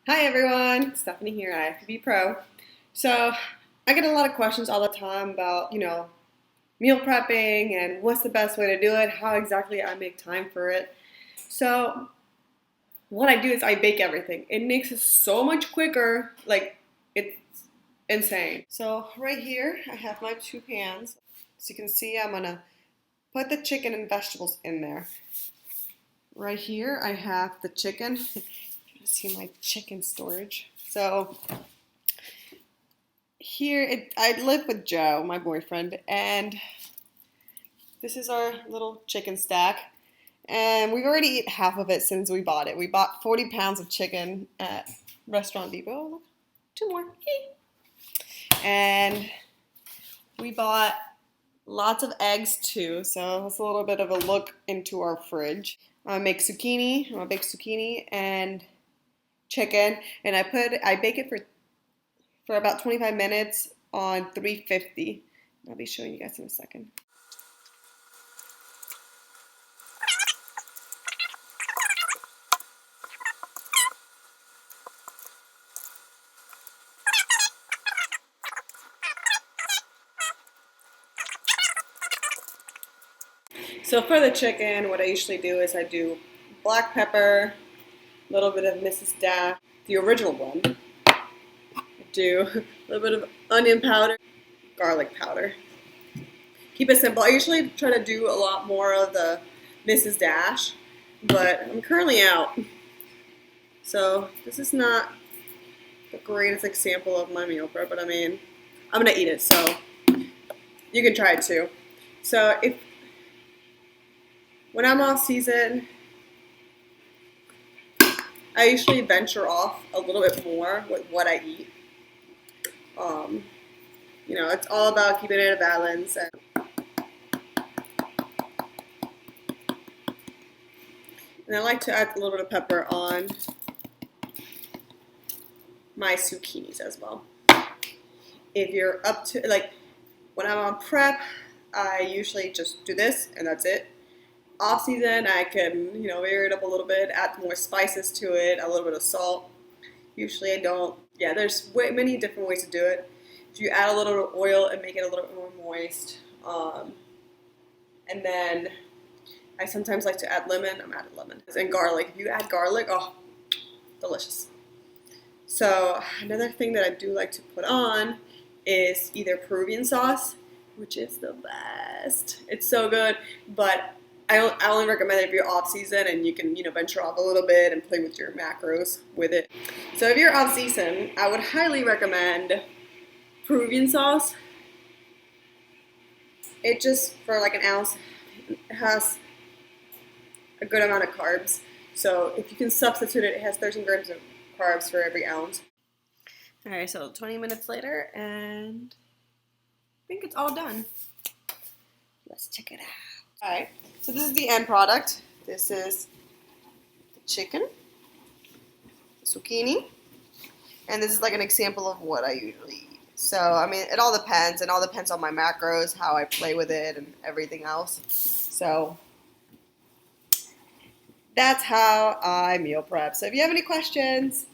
Hi everyone, Stephanie here at IFBB Pro. So I get a lot of questions all the time about, meal prepping and what's the best way to do it, how exactly I make time for it. So what I do is I bake everything. It makes it so much quicker, like it's insane. So right here I have my two pans. So you can see I'm gonna put the chicken and vegetables in there. Right here I have the chicken. You can see my chicken storage. So I live with Joe, my boyfriend, and this is our little chicken stack. And we've already eaten half of it since we bought it. We bought 40 pounds of chicken at Restaurant Depot. Look, two more. And we bought lots of eggs too, so it's a little bit of a look into our fridge. I'm gonna bake zucchini and chicken, and I bake it for about 25 minutes on 350. I'll be showing you guys in a second. So for the chicken, what I usually do is I do black pepper, a little bit of Mrs. Dash, the original blend. I do a little bit of onion powder, garlic powder. Keep it simple. I usually try to do a lot more of the Mrs. Dash, but I'm currently out. So this is not the greatest example of my meal prep, but I mean, I'm gonna eat it, so you can try it too. So when I'm off season, I usually venture off a little bit more with what I eat. It's all about keeping it a balance. And I like to add a little bit of pepper on my zucchinis as well. If you're up to, when I'm on prep, I usually just do this and that's it. Off season, I can, vary it up a little bit, add more spices to it, a little bit of salt. Usually I don't. Yeah, there's many different ways to do it. If you add a little bit of oil and make it a little bit more moist. And then I sometimes like to add lemon. I'm adding lemon. And garlic. If you add garlic, oh, delicious. So another thing that I do like to put on is either Peruvian sauce, which is the best. It's so good, but I only recommend it if you're off season and you can, venture off a little bit and play with your macros with it. So if you're off season, I would highly recommend Peruvian sauce. It just, for like an ounce, it has a good amount of carbs. So if you can substitute it, it has 13 grams of carbs for every ounce. All right, so 20 minutes later, and I think it's all done. Let's check it out. All right, so this is the end product. This is the chicken, the zucchini, and this is like an example of what I usually eat. So, I mean, it all depends, and all depends on my macros, how I play with it, and everything else. So, that's how I meal prep. So if you have any questions,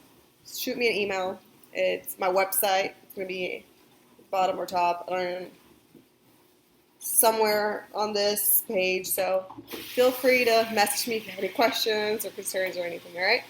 shoot me an email. It's my website. It's going to be bottom or top. I don't know, somewhere on this page. So feel free to message me if you have any questions or concerns or anything, all right?